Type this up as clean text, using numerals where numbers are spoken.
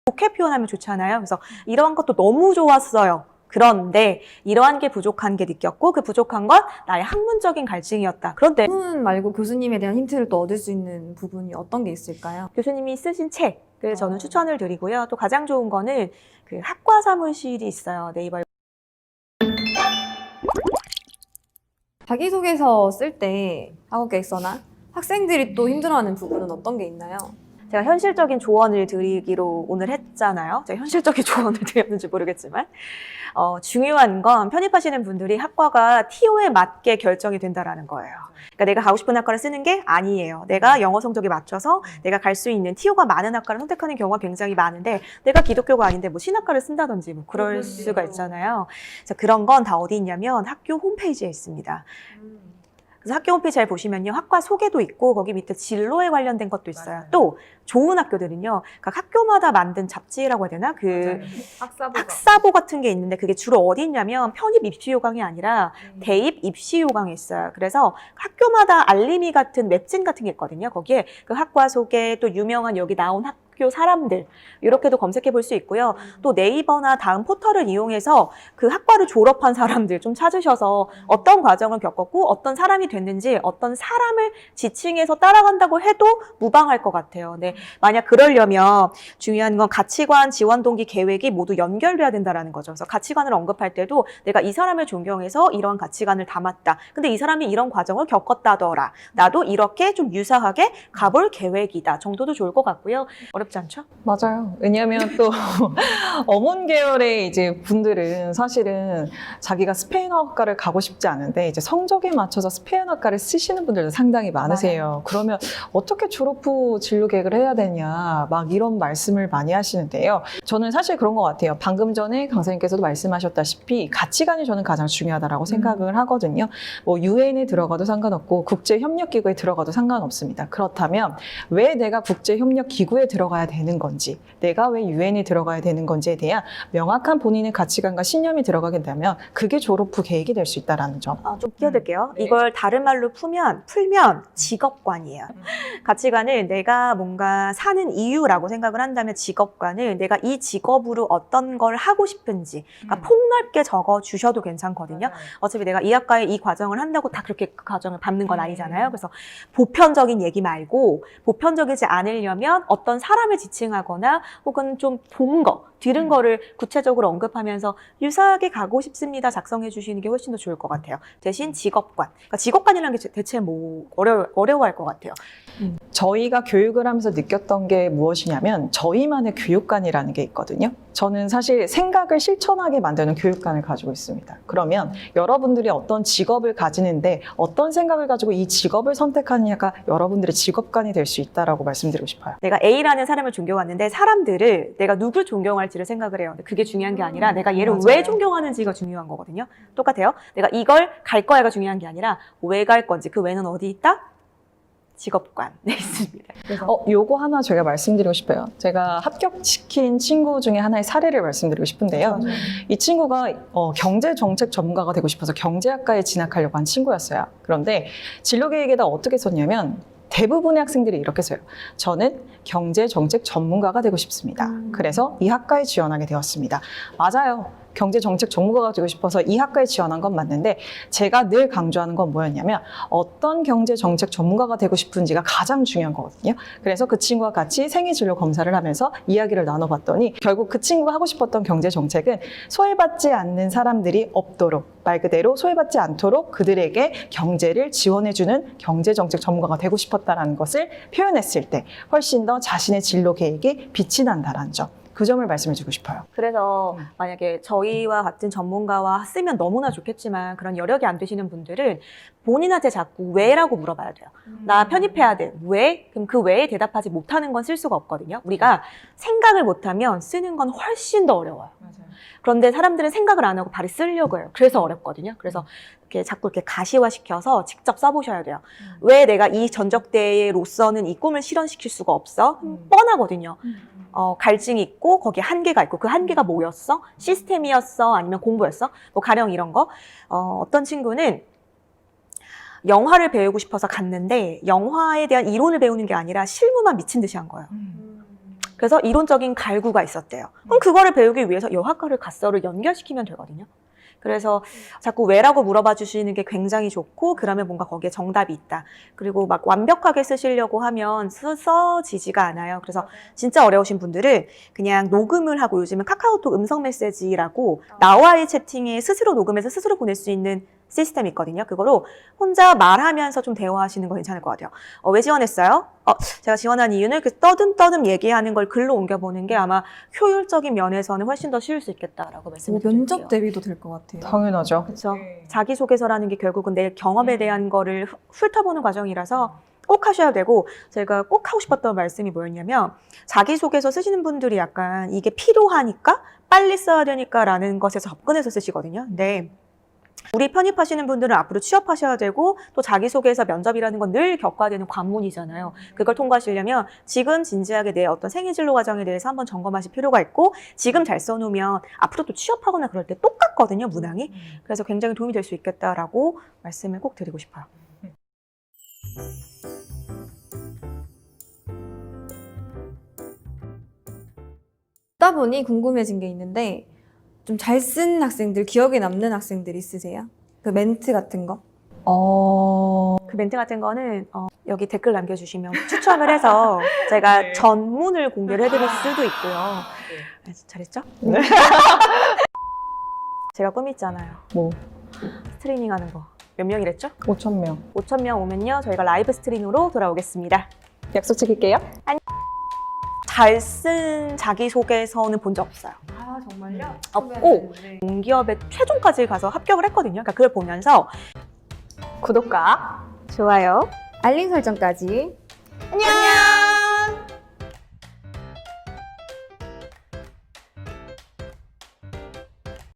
좋게 표현하면 좋잖아요. 그래서 이러한 것도 너무 좋았어요. 그런데 이러한 게 부족한 게 느꼈고 그 부족한 건 나의 학문적인 갈증이었다. 그런데 학문 말고 교수님에 대한 힌트를 또 얻을 수 있는 부분이 어떤 게 있을까요? 교수님이 쓰신 책을 저는 추천을 드리고요. 또 가장 좋은 거는 그 학과 사무실이 있어요. 네이버에. 자기소개서 쓸 때 학업계획서나 학생들이 또 힘들어하는 부분은 어떤 게 있나요? 제가 현실적인 조언을 드리기로 오늘 했잖아요. 제가 현실적인 조언을 드렸는지 모르겠지만 중요한 건 편입하시는 분들이 학과가 TO에 맞게 결정이 된다라는 거예요. 그러니까 내가 가고 싶은 학과를 쓰는 게 아니에요. 내가 영어 성적에 맞춰서 내가 갈 수 있는 TO가 많은 학과를 선택하는 경우가 굉장히 많은데 내가 기독교가 아닌데 뭐 신학과를 쓴다든지 뭐 그럴 수가 있잖아요. 그래서 그런 건 다 어디 있냐면 학교 홈페이지에 있습니다. 그래서 학교 홈페이지 잘 보시면요. 학과 소개도 있고 거기 밑에 진로에 관련된 것도 있어요. 맞아요. 또 좋은 학교들은요. 각 학교마다 만든 잡지라고 해야 되나? 그 학사보가. 학사보 같은 게 있는데 그게 주로 어디 있냐면 편입 입시 요강이 아니라 대입 입시 요강에 있어요. 그래서 학교마다 알림이 같은 웹진 같은 게 있거든요. 거기에 그 학과 소개 또 유명한 여기 나온 학교 사람들 이렇게도 검색해 볼 수 있고요. 또 네이버나 다음 포털을 이용해서 그 학과를 졸업한 사람들 좀 찾으셔서 어떤 과정을 겪었고 어떤 사람이 됐는지 어떤 사람을 지칭해서 따라간다고 해도 무방할 것 같아요. 네, 만약 그러려면 중요한 건 가치관, 지원 동기, 계획이 모두 연결돼야 된다는 거죠. 그래서 가치관을 언급할 때도 내가 이 사람을 존경해서 이런 가치관을 담았다. 근데 이 사람이 이런 과정을 겪었다더라. 나도 이렇게 좀 유사하게 가볼 계획이다 정도도 좋을 것 같고요. 어렵지 않죠? 맞아요. 왜냐하면 또 어문 계열의 이제 분들은 사실은 자기가 스페인어학과를 가고 싶지 않은데 이제 성적에 맞춰서 스페인어학과를 쓰시는 분들도 상당히 많으세요. 그러면 어떻게 졸업 후 진로 계획을 해야 되냐 막 이런 말씀을 많이 하시는데요. 저는 사실 그런 것 같아요. 방금 전에 강사님께서도 말씀하셨다시피 가치관이 저는 가장 중요하다라고 생각을 하거든요. 뭐 유엔에 들어가도 상관없고 국제협력기구에 들어가도 상관없습니다. 그렇다면 왜 내가 국제협력기구에 들어가야 되는 건지, 내가 왜 유엔에 들어가야 되는 건지에 대한 명확한 본인의 가치관과 신념이 들어가게 되면 그게 졸업 후 계획이 될 수 있다는 점. 좀 끼어들게요. 네. 이걸 다른 말로 풀면 직업관이에요. 가치관을 내가 뭔가 사는 이유라고 생각을 한다면 직업관을 내가 이 직업으로 어떤 걸 하고 싶은지 그러니까 폭넓게 적어 주셔도 괜찮거든요. 어차피 내가 이 학과에 이 과정을 한다고 다 그렇게 그 과정을 밟는 건 아니잖아요. 그래서 보편적인 얘기 말고 보편적이지 않으려면 어떤 사람을 지칭하거나 혹은 좀 본 거, 들은 거를 구체적으로 언급하면서 유사하게 가고 싶습니다 작성해 주시는 게 훨씬 더 좋을 것 같아요. 대신 직업관. 그러니까 직업관이라는 게 대체 뭐 어려워할 것 같아요. 저희가 교육을 하면서 느꼈던 게 무엇이냐면 저희만의 교육관이라는 게 있거든요. 저는 사실 생각을 실천하게 만드는 교육관을 가지고 있습니다. 그러면 여러분들이 어떤 직업을 가지는데 어떤 생각을 가지고 이 직업을 선택하느냐가 여러분들의 직업관이 될 수 있다라고 말씀드리고 싶어요. 내가 A라는 사람을 존경하는데 사람들을 내가 누굴 존경할지를 생각을 해요. 근데 그게 중요한 게 아니라 내가 얘를 맞아요. 왜 존경하는지가 중요한 거거든요. 똑같아요. 내가 이걸 갈 거야가 중요한 게 아니라 왜 갈 건지 그 왜는 어디 있다? 직업관에 있습니다. 요거 하나 제가 말씀드리고 싶어요. 제가 합격시킨 친구 중에 하나의 사례를 말씀드리고 싶은데요. 이 친구가 경제정책 전문가가 되고 싶어서 경제학과에 진학하려고 한 친구였어요. 그런데 진로계획에다 어떻게 썼냐면 대부분의 학생들이 이렇게 써요. 저는 경제정책 전문가가 되고 싶습니다. 그래서 이 학과에 지원하게 되었습니다. 맞아요. 경제정책 전문가가 되고 싶어서 이 학과에 지원한 건 맞는데 제가 늘 강조하는 건 뭐였냐면 어떤 경제정책 전문가가 되고 싶은지가 가장 중요한 거거든요. 그래서 그 친구와 같이 생애진로 검사를 하면서 이야기를 나눠봤더니 결국 그 친구가 하고 싶었던 경제정책은 소외받지 않는 사람들이 없도록 말 그대로 소외받지 않도록 그들에게 경제를 지원해주는 경제정책 전문가가 되고 싶었다는 것을 표현했을 때 훨씬 더 자신의 진로 계획에 빛이 난다는 점. 그 점을 말씀해주고 싶어요. 그래서 만약에 저희와 같은 전문가와 쓰면 너무나 좋겠지만 그런 여력이 안 되시는 분들은 본인한테 자꾸 왜라고 물어봐야 돼요. 나 편입해야 돼. 왜? 그럼 그 왜에 대답하지 못하는 건 쓸 수가 없거든요. 우리가 생각을 못하면 쓰는 건 훨씬 더 어려워요. 그런데 사람들은 생각을 안 하고 바로 쓰려고 해요. 그래서 어렵거든요. 그래서 이렇게 자꾸 이렇게 가시화시켜서 직접 써보셔야 돼요. 왜 내가 이 전적대로서는 이 꿈을 실현시킬 수가 없어? 뻔하거든요. 갈증이 있고 거기에 한계가 있고 그 한계가 뭐였어? 시스템이었어? 아니면 공부였어? 뭐 가령 이런 거. 어떤 친구는 영화를 배우고 싶어서 갔는데 영화에 대한 이론을 배우는 게 아니라 실무만 미친 듯이 한 거예요. 그래서 이론적인 갈구가 있었대요. 그럼 그거를 배우기 위해서 여학과를 갔어를 연결시키면 되거든요. 그래서 자꾸 왜라고 물어봐 주시는 게 굉장히 좋고, 그러면 뭔가 거기에 정답이 있다. 그리고 막 완벽하게 쓰시려고 하면 써지지가 않아요. 그래서 진짜 어려우신 분들은 그냥 녹음을 하고, 요즘은 카카오톡 음성 메시지라고 나와의 채팅에 스스로 녹음해서 스스로 보낼 수 있는 시스템이 있거든요. 그거로 혼자 말하면서 좀 대화하시는 거 괜찮을 것 같아요. 왜 지원했어요? 제가 지원한 이유는 그 떠듬떠듬 얘기하는 걸 글로 옮겨보는 게 아마 효율적인 면에서는 훨씬 더 쉬울 수 있겠다라고 말씀을 드릴게요. 면접 대비도 될 것 같아요. 당연하죠. 그렇죠. 자기소개서라는 게 결국은 내 경험에 대한 거를 훑어보는 과정이라서 꼭 하셔야 되고, 제가 꼭 하고 싶었던 말씀이 뭐였냐면, 자기소개서 쓰시는 분들이 약간 이게 필요하니까 빨리 써야 되니까 라는 것에서 접근해서 쓰시거든요. 근데 우리 편입하시는 분들은 앞으로 취업하셔야 되고, 또 자기소개서 면접이라는 건 늘 겪어야 되는 관문이잖아요. 그걸 통과하시려면 지금 진지하게 내 어떤 생애진로 과정에 대해서 한번 점검하실 필요가 있고, 지금 잘 써놓으면 앞으로 또 취업하거나 그럴 때 똑같거든요, 문항이. 그래서 굉장히 도움이 될 수 있겠다라고 말씀을 꼭 드리고 싶어요. 듣다 보니 궁금해진 게 있는데, 좀 잘 쓴 학생들, 기억에 남는 학생들 있으세요? 그 멘트 같은 거? 그 멘트 같은 거는 여기 댓글 남겨주시면 추첨을 해서 제가 전문을 공개를 해드릴 수도 있고요. 네, 잘했죠? 네. 제가 꿈이 있잖아요. 뭐 스트리밍 하는 거. 몇 명이랬죠? 5,000명. 5,000명 오면요, 저희가 라이브 스트리밍으로 돌아오겠습니다. 약속 지킬게요. 잘 쓴 자기소개서는 본 적 없어요. 아, 정말요? 없고, 공기업의 최종까지 가서 합격을 했거든요. 그러니까 그걸 보면서 구독과 좋아요, 알림 설정까지. 안녕!